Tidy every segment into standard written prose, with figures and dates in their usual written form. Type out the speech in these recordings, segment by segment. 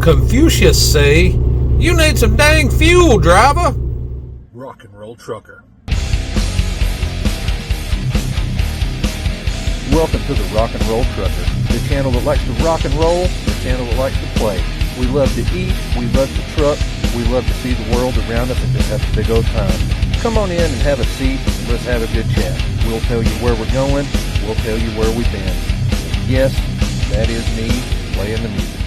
Confucius say, you need some dang fuel, driver. Rock and roll trucker. Welcome to the Rock and Roll Trucker, the channel that likes to rock and roll, the channel that likes to play. We love to eat, we love to truck, we love to see the world around us and just have a big old time. Come on in and have a seat, and let's have a good chat. We'll tell you where we're going, we'll tell you where we've been. Yes, that is me playing the music.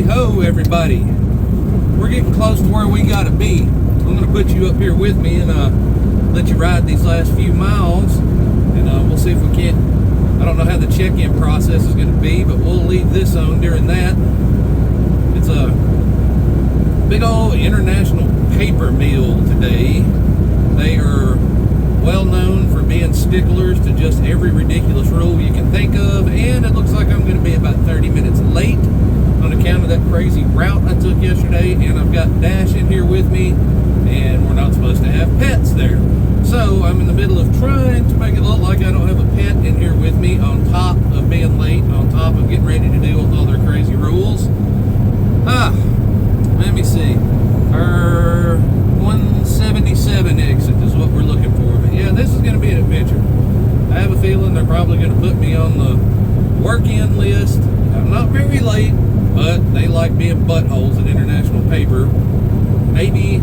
Ho, everybody. We're getting close to where we gotta be. I'm gonna put you up here with me and let you ride these last few miles, and we'll see if we can't. I don't know how the check-in process is gonna be, but we'll leave this on during that. It's a big old international paper mill today. They are well known for being sticklers to just every ridiculous rule you can think of, and it looks like I'm going to be about 30 minutes late on account of that crazy route I took yesterday. And I've got Dash in here with me, and we're not supposed to have pets there, so I'm in the middle of trying to make it look like I don't have a pet in here with me, on top of being late, on top of getting ready to deal with all their crazy rules. Let me see, our 177 exit is what we're looking for. But yeah, this is going to be an adventure. I have a feeling they're probably going to put me on the work-in list. I'm not very late, but they like being buttholes at International Paper. Maybe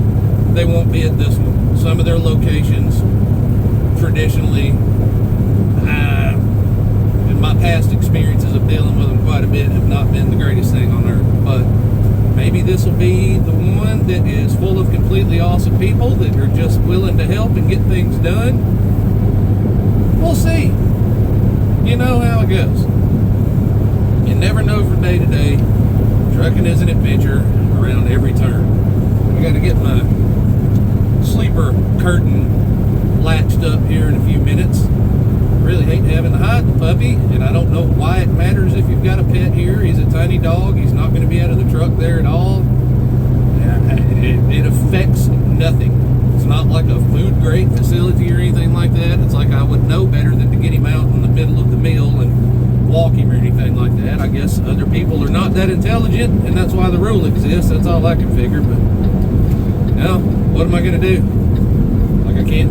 they won't be at this one. Some of their locations, traditionally, in my past experiences of dealing with them quite a bit, have not been the greatest thing on earth. But maybe this will be the one that is full of completely awesome people that are just willing to help and get things done. We'll see. You know how it goes. You never know from day to day. Trucking is an adventure around every turn. I got to get my sleeper curtain latched up here in a few minutes. Really hate having to hide the puppy, and I don't know why it matters if you've got a pet here. He's a tiny dog. He's not going to be out of the truck there at all. It affects nothing. It's not like a food grade facility or anything like that. It's like I would know better than to get him out in the middle of the meal and walk him or anything like that. I guess other people are not that intelligent, and that's why the rule exists. That's all I can figure. But now, what am I going to do? Like I can't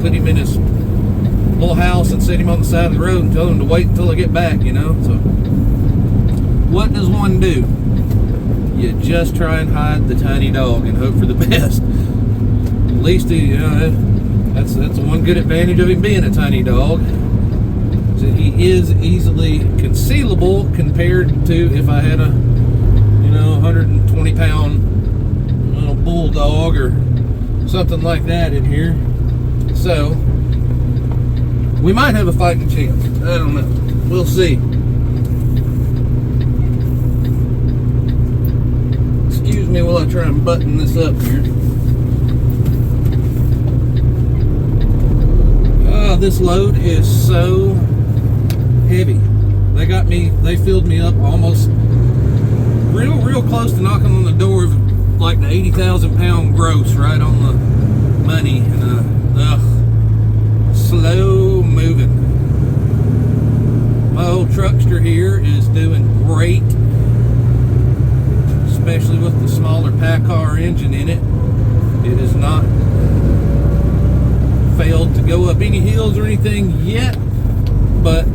put him in his little house and set him on the side of the road and tell him to wait until I get back, you know. So what does one do? You just try and hide the tiny dog and hope for the best. At least that's the one good advantage of him being a tiny dog. So he is easily concealable compared to if I had a 120 pound little bulldog or something like that in here. So we might have a fighting chance. I don't know. We'll see. Excuse me while I try and button this up here. This load is so heavy. They filled me up almost real close to knocking on the door of like the 80,000 pound gross, right on the money. And go up any hills or anything yet, but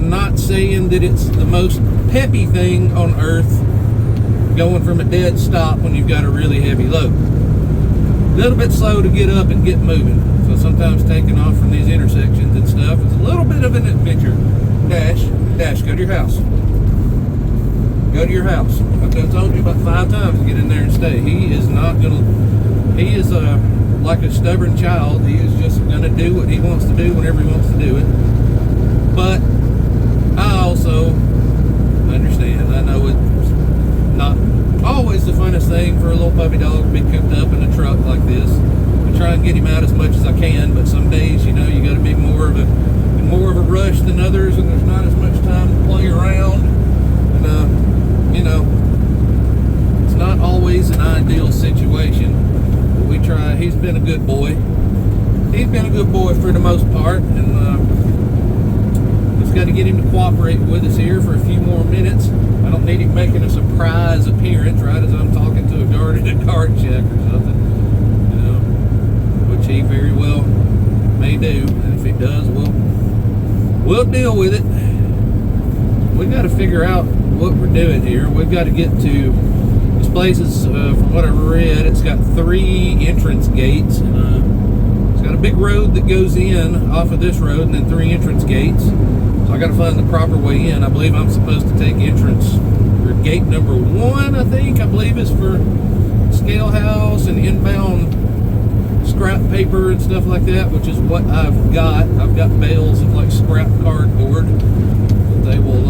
not saying that it's the most peppy thing on earth going from a dead stop when you've got a really heavy load. A little bit slow to get up and get moving, so sometimes taking off from these intersections and stuff is a little bit of an adventure. Dash, go to your house. Go to your house. I've told you about 5 times to get in there and stay. He is like a stubborn child. He is just gonna do what he wants to do whenever he wants to do it. But I also understand. I know it's not always the funnest thing for a little puppy dog to be cooped up in a truck like this. I try and get him out as much as I can, but some days, you know, you got to be more of a rush than others, and there's not as much time to play around. And you know, it's not always an ideal situation. But we try. He's been a good boy. He's been a good boy for the most part, and just got to get him to cooperate with us here for a few more minutes. I don't need him making a surprise appearance right as I'm talking to a guard at a card check or something, you know, which he very well may do. And if he does, we'll deal with it. We've got to figure out what we're doing here. We've got to get to this place is, from what I read, it's got 3 entrance gates, and it's got a big road that goes in off of this road, and then 3 entrance gates. So I got to find the proper way in. I believe I'm supposed to take entrance or gate number 1. I believe is for scale house and inbound scrap paper and stuff like that, which is what I've got. I've got bales of like scrap cardboard that they will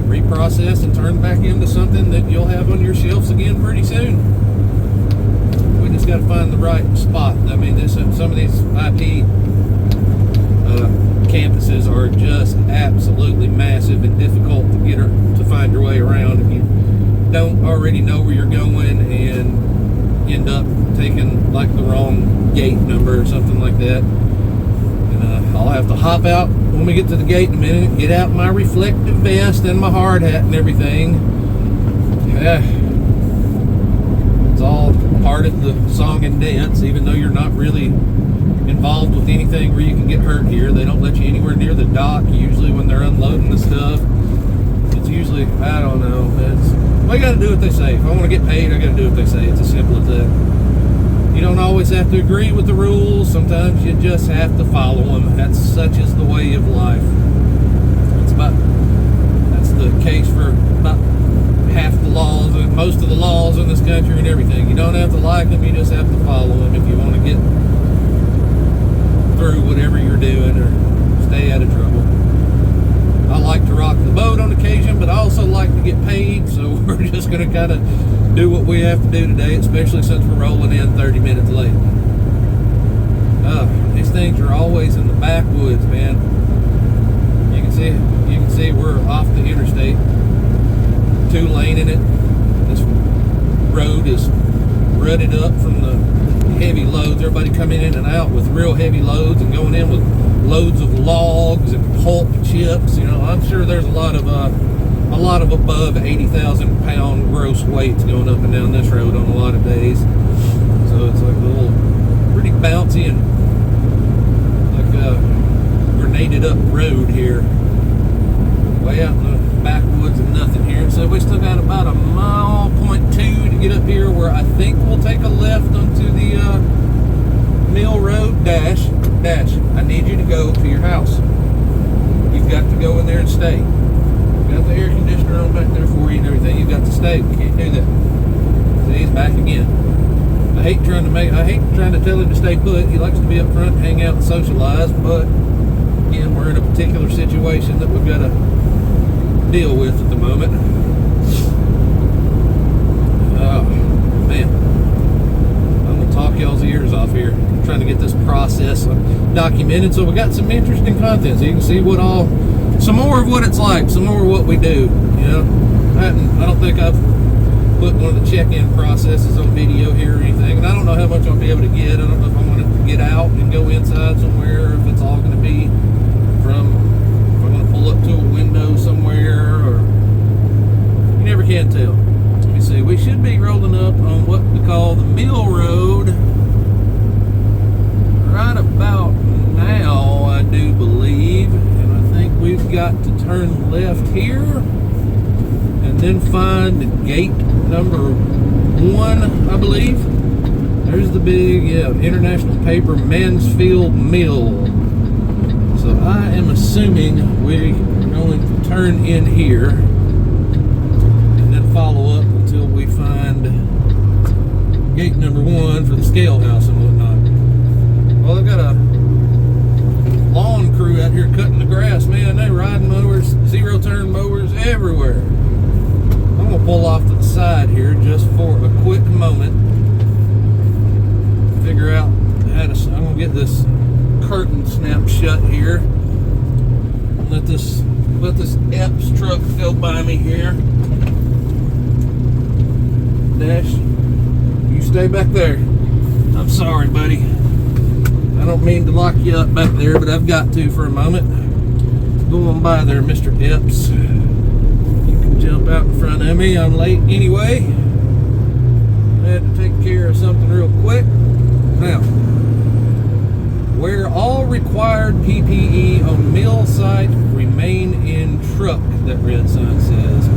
reprocess and turn back into something that you'll have on your shelves again pretty soon. We just got to find the right spot. I mean, some of these IP campuses are just absolutely massive and difficult to find your way around if you don't already know where you're going and end up taking like the wrong gate number or something like that. And I'll have to hop out when we get to the gate in a minute and get out my reflective vest and my hard hat and everything. It's all part of the song and dance, even though you're not really involved with anything where you can get hurt here. They don't let you anywhere near the dock usually when they're unloading the stuff. It's usually, I don't know, I gotta do what they say. If I want to get paid, I gotta do what they say. It's as simple as that. You don't always have to agree with the rules. Sometimes you just have to follow them. Such is the way of life. That's the case for about half the laws, most of the laws in this country and everything. You don't have to like them, you just have to follow them if you want to get through whatever you're doing or stay out of trouble. I like to rock the boat on occasion, but I also like to get paid, so we're just going to kind of do what we have to do today, especially since we're rolling in 30 minutes late. These things are always in the backwoods, man. You can see we're off the interstate, 2-lane in it. This road is rutted up from the heavy loads. Everybody coming in and out with real heavy loads and going in with loads of logs and pulp chips. You know, I'm sure there's a lot of above 80,000 pound gross weights going up and down this road on a lot of days. So it's like a little pretty bouncy and like a grenaded up road here. Way out in the backwoods and nothing here. So we still got about 1.2 miles to get up here, where I think we'll take a left onto the Mill Road. Dash, I need you to go to your house. You've got to go in there and stay. Got the air conditioner on back there for you and everything. You've got to stay. We can't do that. See, he's back again. I hate trying to tell him to stay put. He likes to be up front, hang out, and socialize. But again, we're in a particular situation that we've got to deal with at the moment. Oh man, I'm gonna talk y'all's ears off here. I'm trying to get this process documented, so we got some interesting content, so you can see some more of what it's like, some more of what we do. You know, I don't think I've put one of the check-in processes on video here or anything, and I don't know how much I'll be able to get. I don't know if I want to get out and go inside somewhere, if it's all going to be if I want to pull up to a window somewhere, or you never can tell. Let me see. We should be rolling up on what we call the Mill Road right about now. turn left here, and then find gate number 1, I believe. There's the big, International Paper Mansfield Mill. So I am assuming we're going to turn in here and then follow up until we find gate number 1 for the scale house and whatnot. Well, I've got a lawn crew out here cutting the grass, man. They riding mowers, zero turn mowers everywhere. I'm gonna pull off to the side here just for a quick moment. Figure out how to. I'm gonna get this curtain snapped shut here. Let this Epps truck go by me here. Dash, you stay back there. I'm sorry, buddy. I don't mean to lock you up back there, but I've got to for a moment. Go on by there, Mr. Epps. You can jump out in front of me. I'm late anyway. I had to take care of something real quick. Now, wear all required PPE on mill site. Remain in truck, that red sign says.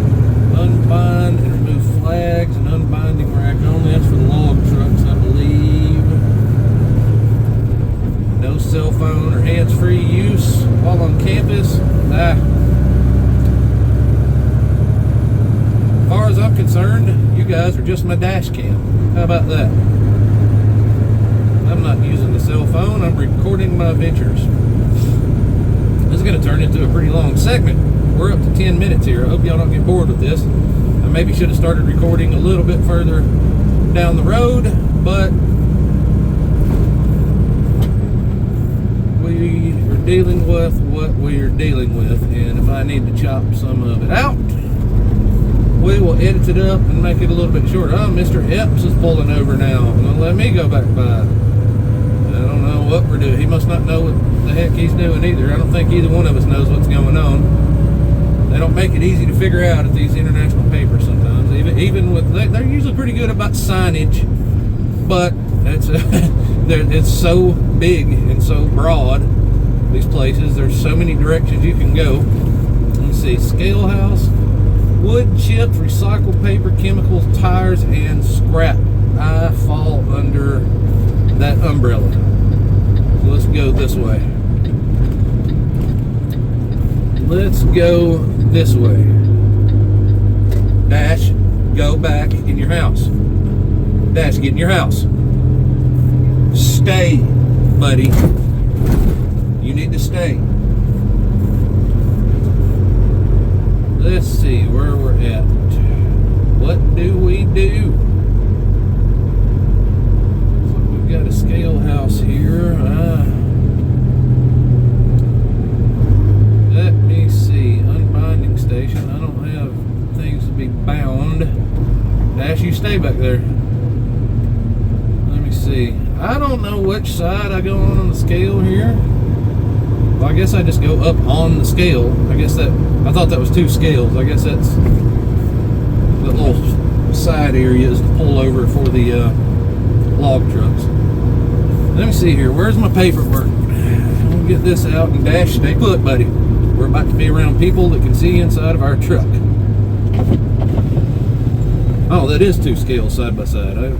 Unbind and remove flags and unbinding rack only. That's for the log trucks, I believe. No cell phone or hands-free use while on campus. As far as I'm concerned, you guys are just my dash cam. How about that? I'm not using the cell phone. I'm recording my adventures. This is going to turn into a pretty long segment. We're up to 10 minutes here. I hope y'all don't get bored with this. I maybe should have started recording a little bit further down the road, but we are dealing with what we are dealing with, and if I need to chop some of it out, we will edit it up and make it a little bit shorter. Oh, Mr. Epps is pulling over now. Gonna let me go back by. I don't know what we're doing. He must not know what the heck he's doing either. I don't think either one of us knows what's going on. They don't make it easy to figure out at these international papers sometimes. Even with, they're usually pretty good about signage, but it's so big and so broad, these places. There's so many directions you can go. Let me see. Scale house, wood chips, recycled paper, chemicals, tires, and scrap. I fall under that umbrella. So let's go this way. Let's go this way. Dash, go back in your house. Dash, get in your house. Stay, buddy. You need to stay. Let's see where we're at. What do we do? So we've got a scale house here. Let me see. Unbinding station. I don't have things to be bound. Dash, you stay back there. Let me see. I don't know which side I go on the scale here. Well, I guess I just go up on the scale. I thought that was 2 scales. I guess that's the little side areas to pull over for the log trucks. Let me see here. Where's my paperwork? I'm gonna get this out and Dash, stay put, buddy. We're about to be around people that can see inside of our truck. Oh, that is 2 scales side by side.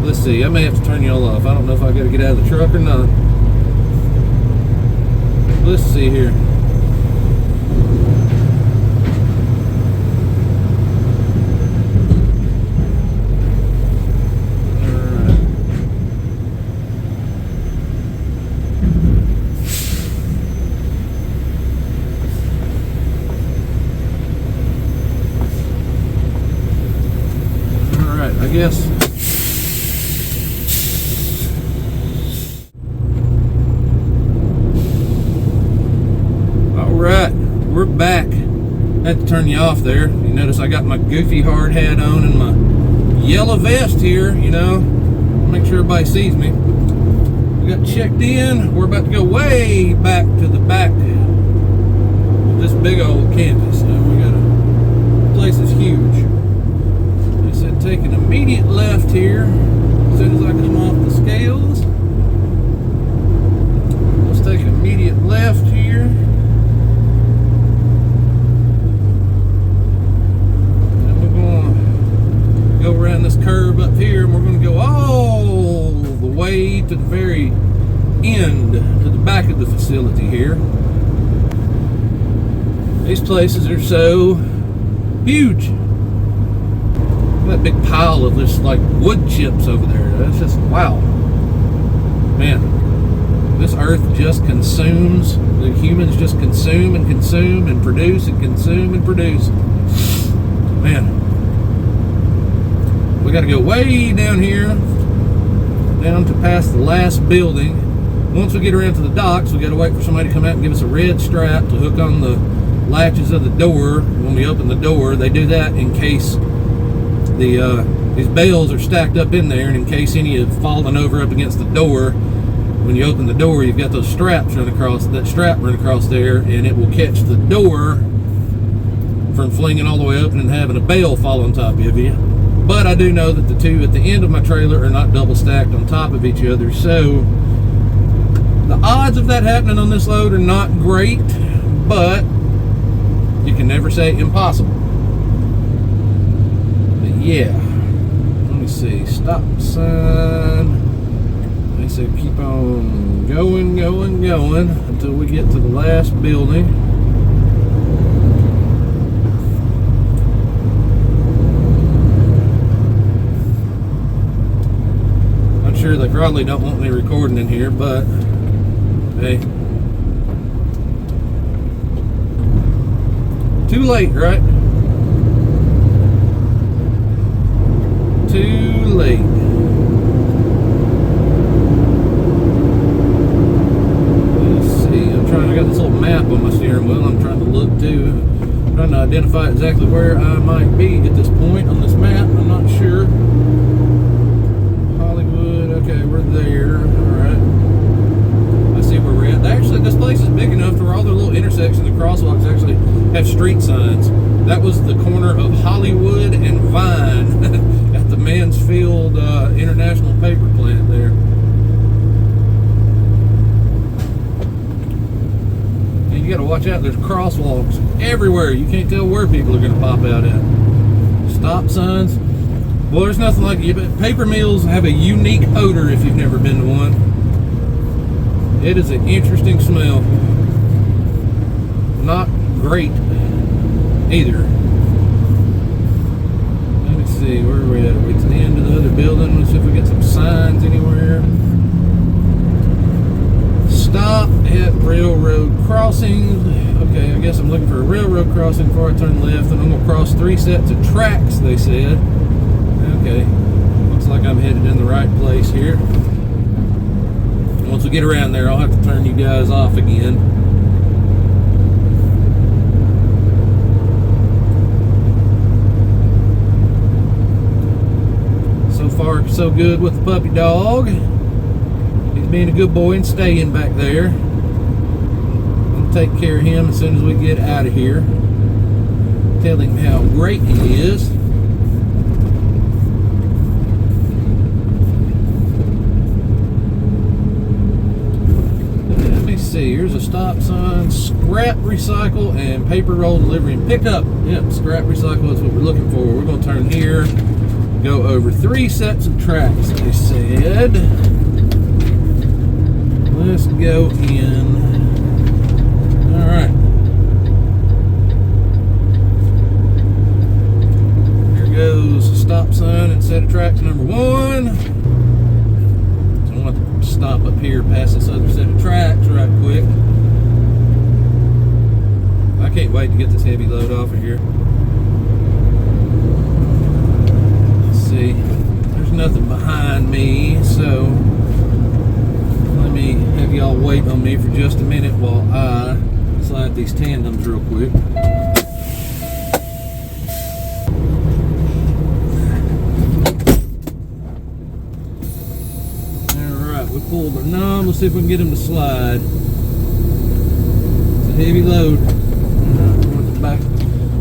Let's see, I may have to turn y'all off. I don't know if I gotta get out of the truck or not. Let's see here. Alright, I guess. We're back. I had to turn you off there. You notice I got my goofy hard hat on and my yellow vest here, you know. Make sure everybody sees me. We got checked in. We're about to go way back to the back of this big old campus. The place is huge. They said take an immediate left here as soon as I come off the scales. Let's take way to the very end, to the back of the facility here. These places are so huge. That big pile of just like wood chips over there. That's just, wow. Man, this earth just consumes. The humans just consume and consume and produce and consume and produce. Man, we got to go way down here, down to past the last building. Once we get around to the docks, we got to wait for somebody to come out and give us a red strap to hook on the latches of the door. When we open the door, they do that in case these bales are stacked up in there, and in case any have fallen over up against the door, when you open the door, you've got those straps run across, that strap run across there, and it will catch the door from flinging all the way open and having a bale fall on top of you. But I do know that the two at the end of my trailer are not double stacked on top of each other, so the odds of that happening on this load are not great, but you can never say impossible. But yeah, let me see, stop sign. They said keep on going until we get to the last building. I'm sure they probably don't want me recording in here, but hey, too late, right? Too late. I got this little map on my steering wheel I'm trying to look to. I'm trying to identify exactly where I might be at this point on this map. I'm not sure. Hollywood, okay, we're there. Alright. I see where we're at. Actually, this place is big enough to where all the little intersections and crosswalks actually have street signs. That was the corner of Hollywood and Vine at the Mansfield International Paper Plant there. You gotta watch out, there's crosswalks everywhere. You can't tell where people are gonna pop out at. Stop signs. Well, there's nothing like it. Paper mills have a unique odor if you've never been to one. It is an interesting smell. Not great either. Let me see, where are we at? Are we to the end of the other building? Let's see if we get some signs anywhere. Stop at railroad crossing. Okay, I guess I'm looking for a railroad crossing before I turn left, and I'm going to cross 3 sets of tracks, they said. Okay, looks like I'm headed in the right place here. Once we get around there, I'll have to turn you guys off again. So far, so good with the puppy dog. He's being a good boy and staying back there. I'm going to take care of him as soon as we get out of here. Tell him how great he is. Let me see. Here's a stop sign. Scrap, recycle, and paper roll delivery and pickup. Yep, scrap, recycle is what we're looking for. We're going to turn here. Go over 3 sets of tracks, they said. Let's go in. Alright. Here goes the stop sign and set of tracks number 1. So I'm going to stop up here past this other set of tracks right quick. I can't wait to get this heavy load off of here. Let's see. There's nothing behind me, so let me have y'all wait on me for just a minute while I slide these tandems real quick. Alright, we pulled our numb. Let's see if we can get him to slide. It's a heavy load. I'm going to back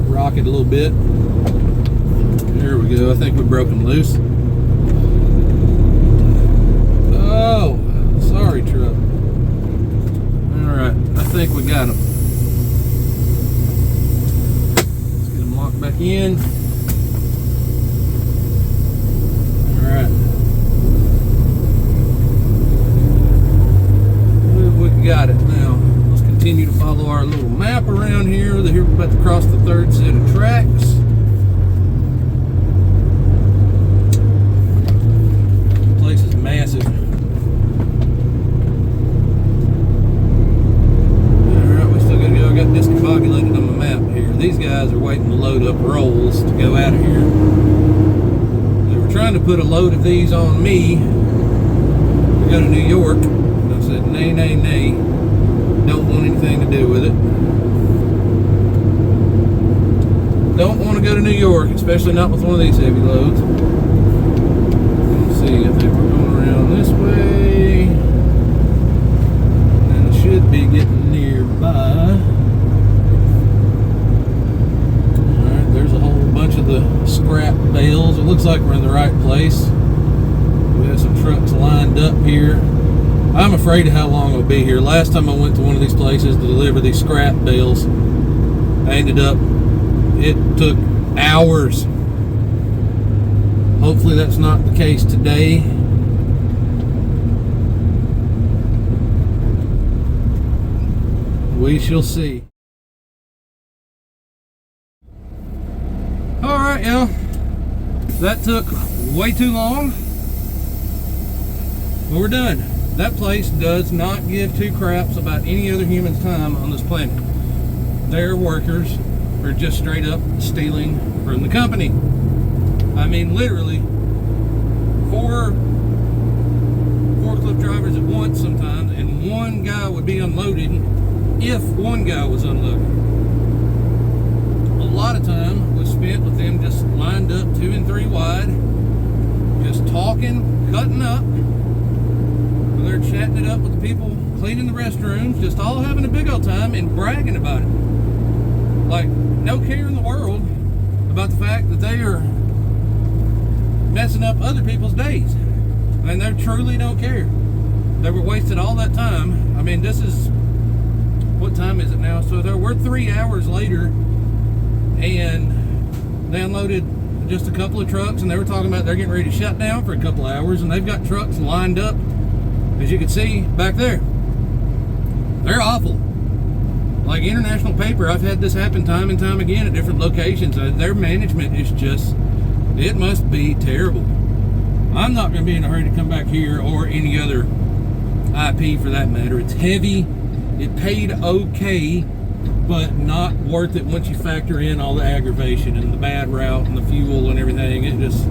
rock it a little bit. There we go. I think we broke him loose. Oh! Sorry, truck. Alright, I think we got him. Let's get him locked back in. Alright. here. We're about to cross the third set of tracks. The place is massive. Alright, we still gotta go. I got discombobulated on my map here. These guys are waiting to load up rolls to go out of here. They were trying to put a load of these on me to go to New York. And I said, nay, nay, nay. Don't want anything to do with it. Don't want to go to New York, especially not with one of these heavy loads. Let's see, I think we're going around this way. And it should be getting nearby. Alright, there's a whole bunch of the scrap bales. It looks like we're in the right place. We have some trucks lined up here. I'm afraid of how long I'll be here. Last time I went to one of these places to deliver these scrap bales, I ended up, it took hours. Hopefully that's not the case today. We shall see. Alright, y'all. That took way too long. But we're done. That place does not give two craps about any other human's time on this planet. Their workers are just straight up stealing from the company. I mean, literally, 4 forklift drivers at once sometimes, and one guy would be unloading if one guy was unloading. A lot of time was spent with them just lined up 2 and 3 wide, just talking, cutting up. They're chatting it up with the people cleaning the restrooms, just all having a big old time and bragging about it. Like, no care in the world about the fact that they are messing up other people's days. And they truly don't care. They were wasted all that time. I mean, this is, what time is it now? So we're 3 hours later, and they unloaded just a couple of trucks, and they were talking about they're getting ready to shut down for a couple of hours, and they've got trucks lined up, as you can see back there. They're awful. Like International Paper, I've had this happen time and time again at different locations. Their management is just, it must be terrible. I'm not going to be in a hurry to come back here or any other IP for that matter. It's heavy. It paid okay, but not worth it once you factor in all the aggravation and the bad route and the fuel and everything. It just,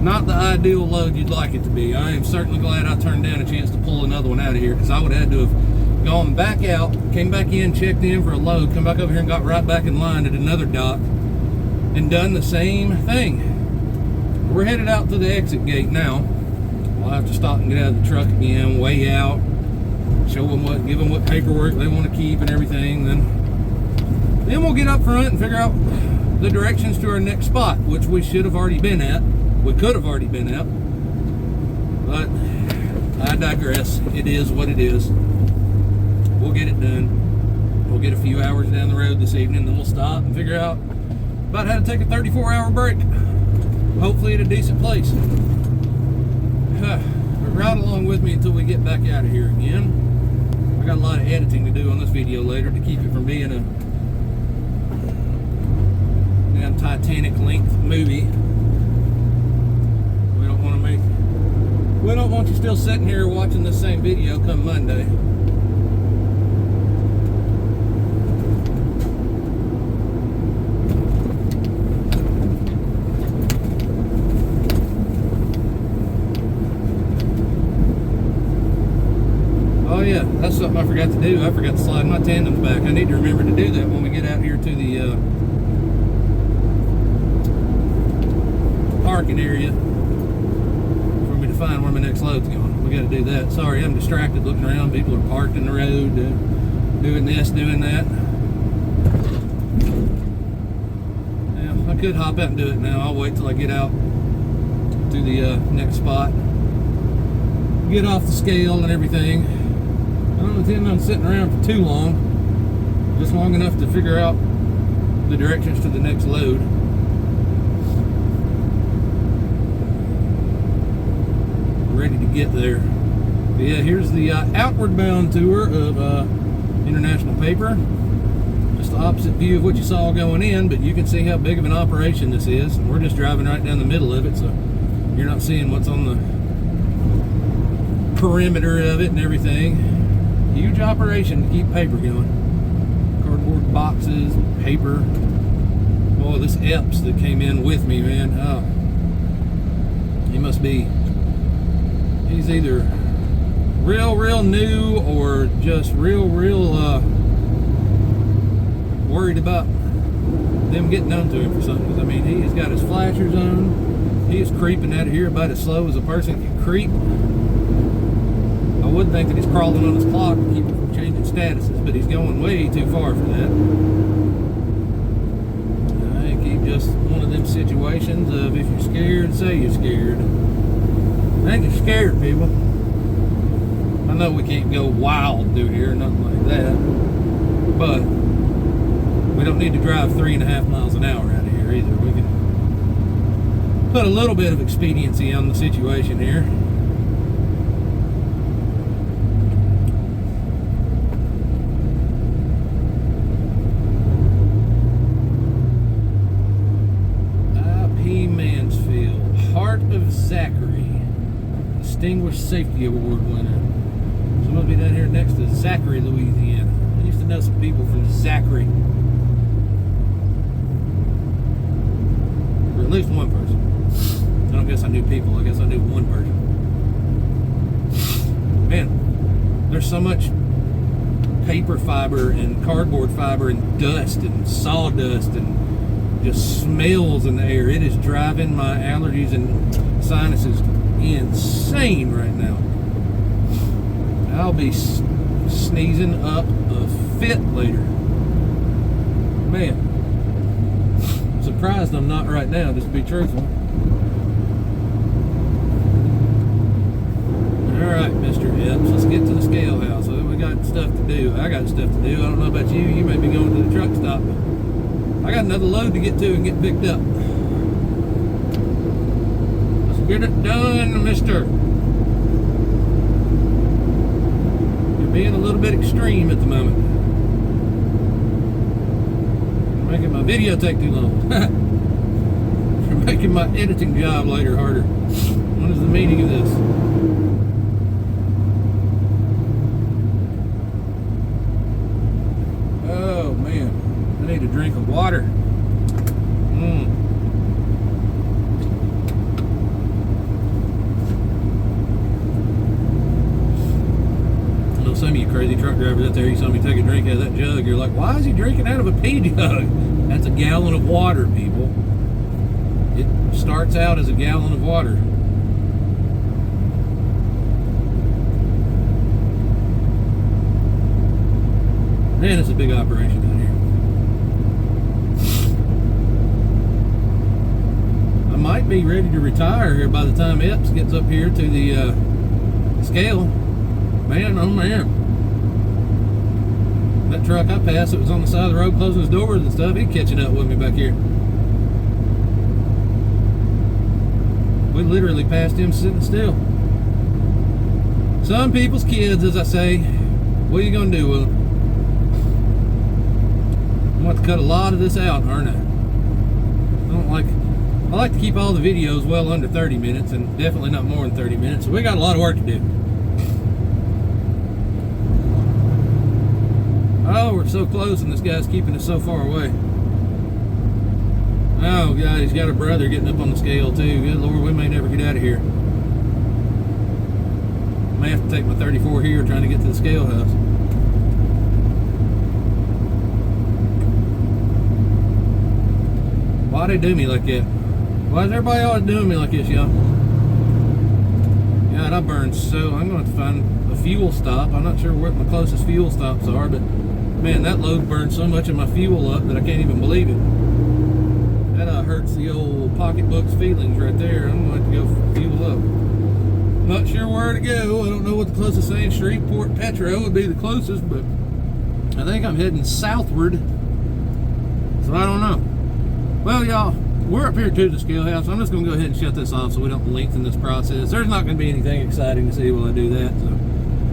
not the ideal load you'd like it to be. I am certainly glad I turned down a chance to pull another one out of here, because I would have had to have gone back out, came back in, checked in for a load, come back over here and got right back in line at another dock and done the same thing. We're headed out to the exit gate now. We'll have to stop and get out of the truck again, weigh out, show them what, give them what paperwork they want to keep and everything. Then we'll get up front and figure out the directions to our next spot, which we should have already been at. We could have already been at. But I digress. It is what it is. We'll get it done. We'll get a few hours down the road this evening, then we'll stop and figure out about how to take a 34-hour break. Hopefully at a decent place. Ride along with me until we get back out of here again. I got a lot of editing to do on this video later to keep it from being a damn Titanic length movie. We don't want you still sitting here watching this same video come Monday. Oh yeah, that's something I forgot to do. I forgot to slide my tandems back. I need to remember to do that when we get out here to the parking area. Find where my next load's going. We got to do that. Sorry, I'm distracted looking around. People are parked in the road, doing this, doing that. Yeah, I could hop out and do it now. I'll wait till I get out to the next spot, get off the scale and everything. I don't intend on sitting around for too long, just long enough to figure out the directions to the next load. Ready to get there. But yeah, here's the outward bound tour of International Paper. Just the opposite view of what you saw going in, but you can see how big of an operation this is. And we're just driving right down the middle of it, so you're not seeing what's on the perimeter of it and everything. Huge operation to keep paper going. Cardboard boxes, paper. Boy, this Epps that came in with me, man. Oh, he must be. He's either real new or just real worried about them getting onto him for something. 'Cause, I mean, he has got his flashers on. He is creeping out of here about as slow as a person can creep. I would think that he's crawling on his clock to keep it from changing statuses, but he's going way too far for that. I think he's just one of them situations of if you're scared, say you're scared. I think you're scared, people. I know we can't go wild through here, nothing like that, but we don't need to drive 3.5 miles an hour out of here either. We can put a little bit of expediency on the situation here. I.P. Mansfield, Heart of Zachary, Distinguished Safety Award winner. So must be down here next to Zachary, Louisiana. I used to know some people from Zachary. Or at least one person. I don't guess I knew people. I guess I knew one person. Man, there's so much paper fiber and cardboard fiber and dust and sawdust and just smells in the air. It is driving my allergies and sinuses insane right now. I'll be sneezing up a fit later. Man, I'm surprised I'm not right now, just to be truthful. Alright, Mr. Epps, let's get to the scale house. We got stuff to do. I got stuff to do. I don't know about you. You may be going to the truck stop, but I got another load to get to and get picked up. Let's get it done, mister. You're being a little bit extreme at the moment. You're making my video take too long. You're making my editing job later harder. What is the meaning of this? Oh man, I need a drink of water. I know some of you crazy truck drivers out there, you saw me take a drink out of that jug, you're like, why is he drinking out of a pee jug? That's a gallon of water, people. It starts out as a gallon of water. Man, it's a big operation down here. I might be ready to retire here by the time Epps gets up here to the scale. Man, oh man. That truck I passed, it was on the side of the road closing his doors and stuff. He's catching up with me back here. We literally passed him sitting still. Some people's kids, as I say. What are you going to do with them? I'm going to cut a lot of this out, aren't I? I like to keep all the videos well under 30 minutes and definitely not more than 30 minutes. So we got a lot of work to do. Oh, we're so close and this guy's keeping us so far away. Oh God, he's got a brother getting up on the scale too. Good Lord, we may never get out of here. May have to take my 34 here trying to get to the scale house. Why they do me like that? Why is everybody always doing me like this, y'all? God, I burn so... I'm going to find a fuel stop. I'm not sure what my closest fuel stops are, but man, that load burned so much of my fuel up that I can't even believe it. That hurts the old pocketbook's feelings right there. I'm going to have to go fuel up. Not sure where to go. I don't know what the closest thing. Shreveport Petro would be the closest, but I think I'm heading southward, so I don't know. Well, y'all, we're up here to the scale house. I'm just going to go ahead and shut this off so we don't lengthen this process. There's not going to be anything exciting to see while I do that. So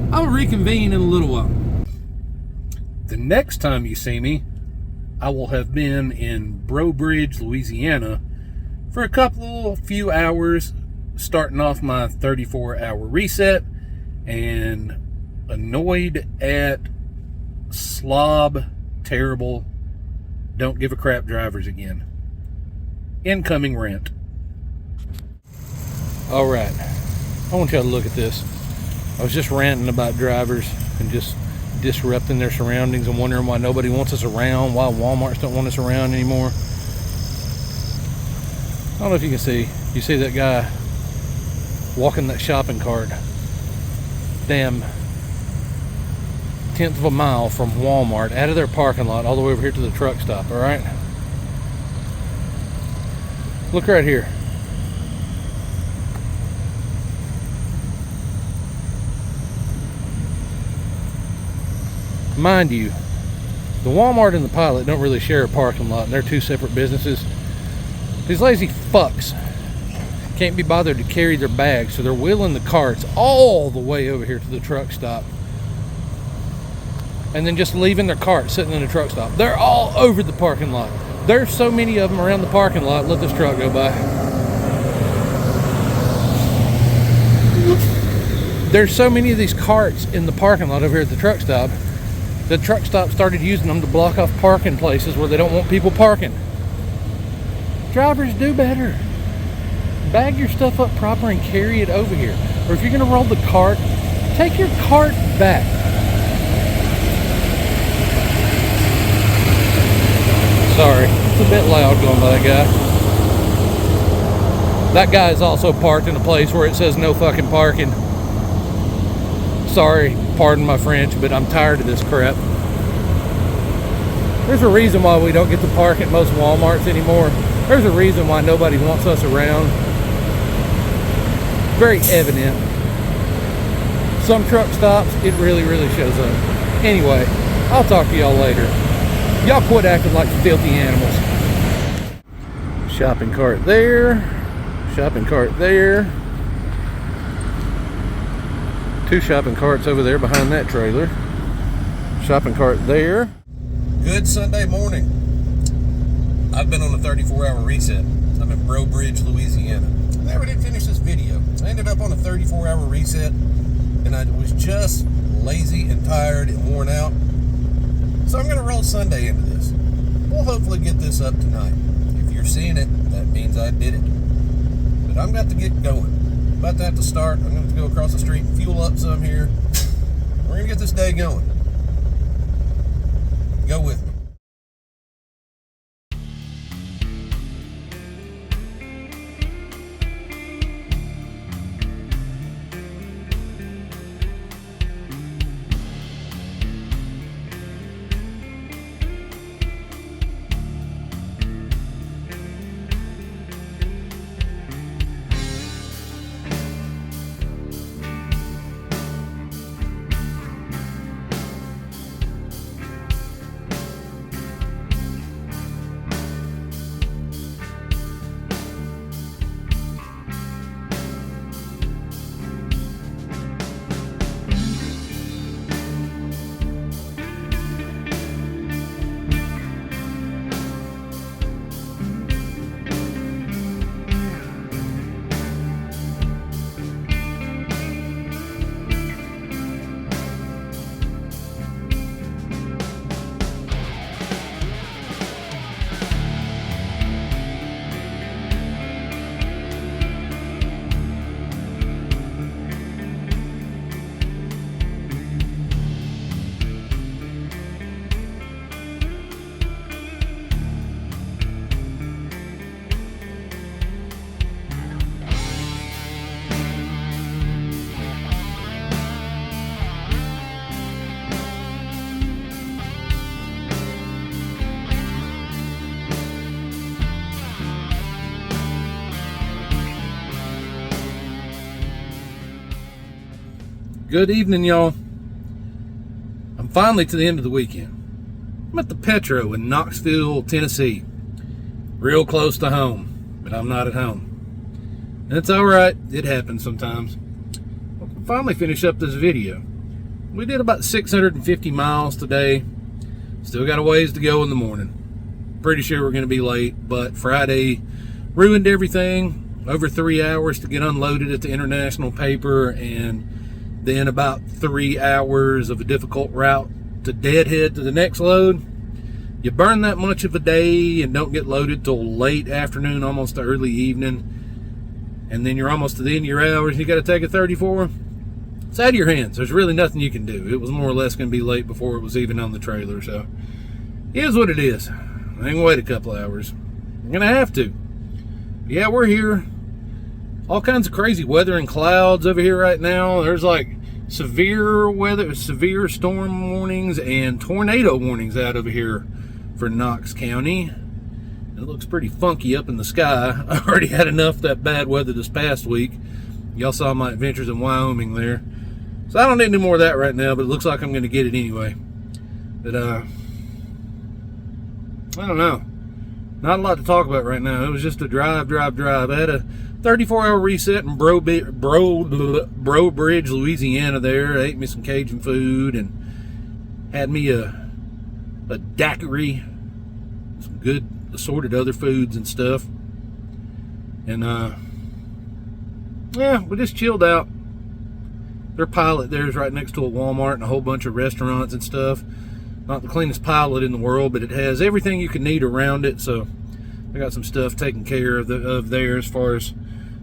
I'll reconvene in a little while. The next time you see me, I will have been in Breaux Bridge, Louisiana for a few hours, starting off my 34-hour reset, and annoyed at slob, terrible, don't give a crap drivers again. Incoming rant. All right, I want y'all to look at this. I was just ranting about drivers and just disrupting their surroundings and wondering why nobody wants us around, why Walmarts don't want us around anymore. I don't know if you can see. You see that guy walking that shopping cart damn tenth of a mile from Walmart out of their parking lot all the way over here to the truck stop. All right, look right here. Mind you, the Walmart and the Pilot don't really share a parking lot, and they're two separate businesses. These lazy fucks can't be bothered to carry their bags, so they're wheeling the carts all the way over here to the truck stop, and then just leaving their cart sitting in the truck stop. They're all over the parking lot. There's so many of them around the parking lot. Let this truck go by. There's so many of these carts in the parking lot over here at the truck stop. The truck stop started using them to block off parking places where they don't want people parking. Drivers, do better. Bag your stuff up proper and carry it over here. Or if you're going to roll the cart, take your cart back. Sorry, it's a bit loud going by that guy. That guy is also parked in a place where it says no fucking parking. Sorry, pardon my French, but I'm tired of this crap. There's a reason why we don't get to park at most Walmarts anymore. There's a reason why nobody wants us around. Very evident. Some truck stops, it really, really shows up. Anyway, I'll talk to y'all later. Y'all quit acting like filthy animals. Shopping cart there. Shopping cart there. Two shopping carts over there behind that trailer. Shopping cart there. Good Sunday morning. I've been on a 34-hour reset. I'm in Breaux Bridge, Louisiana. I never did finish this video. I ended up on a 34-hour reset, and I was just lazy and tired and worn out. So I'm going to roll Sunday into this. We'll hopefully get this up tonight. If you're seeing it, that means I did it. But I'm got to get going. About to have to start. I'm going to have to go across the street and fuel up some here. We're going to get this day going. Go with me. Good evening, y'all. I'm finally to the end of the weekend. I'm at the Petro in Knoxville, Tennessee. Real close to home, but I'm not at home. And it's alright, it happens sometimes. I'll finally finish up this video. we did about 650 miles today. Still got a ways to go in the morning. Pretty sure we're going to be late, but Friday ruined everything. Over 3 hours to get unloaded at the International Paper, and then about 3 hours of a difficult route to Deadhead to the next load. You burn that much of a day and don't get loaded till late afternoon, almost to early evening, and then you're almost to the end of your hours and you got to take a 34. It's out of your hands. There's really nothing you can do. It was more or less going to be late before it was even on the trailer, so it is what it is. I ain't wait a couple hours. I'm going to have to. Yeah, we're here. All kinds of crazy weather and clouds over here right now. There's like severe weather, severe storm warnings and tornado warnings out over here for Knox County. It looks pretty funky up in the sky. I already had enough of that bad weather this past week. Y'all saw my adventures in Wyoming there. So I don't need any more of that right now, but it looks like I'm going to get it anyway. But, I don't know. Not a lot to talk about right now. It was just a drive. I had a 34-hour reset in Bro Bridge, Louisiana there. I ate me some Cajun food and had me a daiquiri, some good assorted other foods and stuff. And, yeah, we just chilled out. Their pilot there is right next to a Walmart and a whole bunch of restaurants and stuff. Not the cleanest pilot in the world, but it has everything you can need around it. So I got some stuff taken care of there, as far as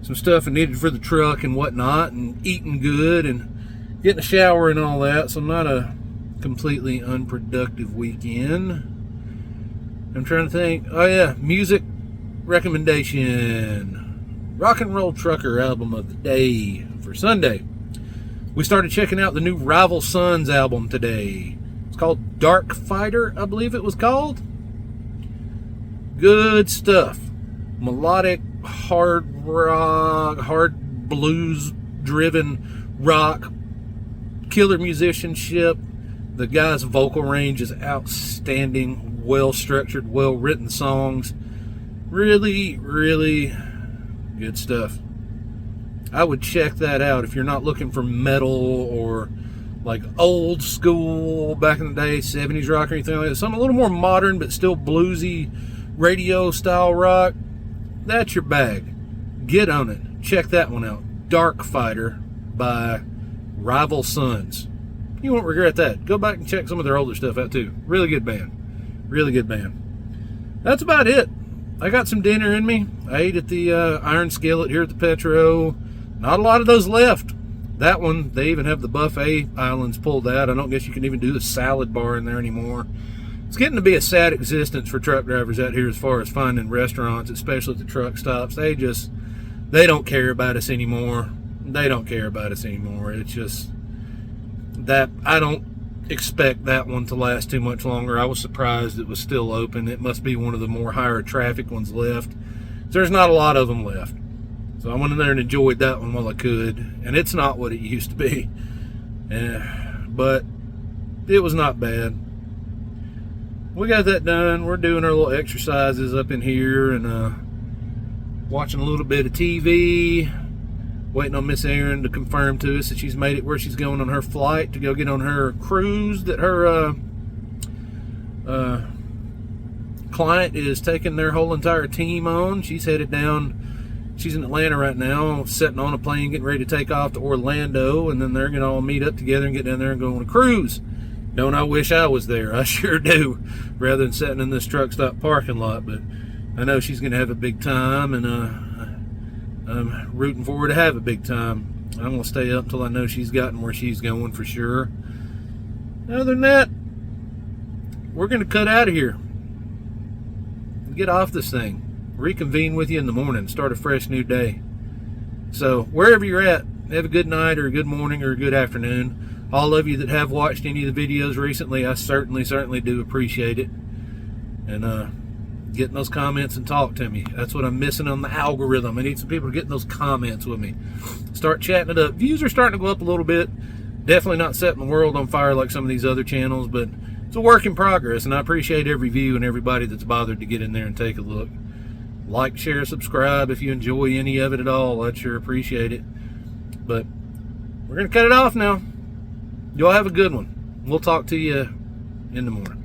some stuff I needed for the truck and whatnot, and eating good and getting a shower and all that. So not a completely unproductive weekend. I'm trying to think. Oh yeah, music recommendation. Rock and Roll Trucker album of the day for Sunday. We started checking out the new Rival Sons album today. It's called Dark Fighter, I believe it was called. Good stuff. Melodic, hard rock, hard blues-driven rock. Killer musicianship. The guy's vocal range is outstanding. Well-structured, well-written songs. Really, really good stuff. I would check that out if you're not looking for metal or like old school, back in the day, 70s rock or anything like that. Something a little more modern but still bluesy, radio style rock. That's your bag. Get on it. Check that one out. Dark Fighter by Rival Sons. You won't regret that. Go back and check some of their older stuff out too. Really good band. Really good band. That's about it. I got some dinner in me. I ate at the Iron Skillet here at the Petro. Not a lot of those left. That one, they even have the buffet islands pulled out. I don't guess you can even do the salad bar in there anymore. It's getting to be a sad existence for truck drivers out here as far as finding restaurants, especially at the truck stops. They don't care about us anymore. They don't care about us anymore. It's just that I don't expect that one to last too much longer. I was surprised it was still open. It must be one of the more higher traffic ones left. There's not a lot of them left. So I went in there and enjoyed that one while I could. And it's not what it used to be. But it was not bad. We got that done. We're doing our little exercises up in here and watching a little bit of TV. Waiting on Miss Erin to confirm to us that she's made it where she's going on her flight to go get on her cruise that her client is taking their whole entire team on. She's headed down. She's in Atlanta right now, sitting on a plane, getting ready to take off to Orlando, and then they're going to all meet up together and get down there and go on a cruise. Don't I wish I was there? I sure do, rather than sitting in this truck stop parking lot. But I know she's going to have a big time, and I'm rooting for her to have a big time. I'm going to stay up until I know she's gotten where she's going for sure. Other than that, we're going to cut out of here. Get off this thing. Reconvene with you in the morning. Start a fresh new day. So wherever you're at, have a good night or a good morning or a good afternoon. All of you that have watched any of the videos recently, I certainly do appreciate it. And getting those comments and talk to me. That's what I'm missing on the algorithm. I need some people to get in those comments with me. Start chatting it up. Views are starting to go up a little bit. Definitely not setting the world on fire like some of these other channels, but it's a work in progress, and I appreciate every view and everybody that's bothered to get in there and take a look. Like, share, subscribe if you enjoy any of it at all. I'd sure appreciate it. But we're going to cut it off now. Y'all have a good one. We'll talk to you in the morning.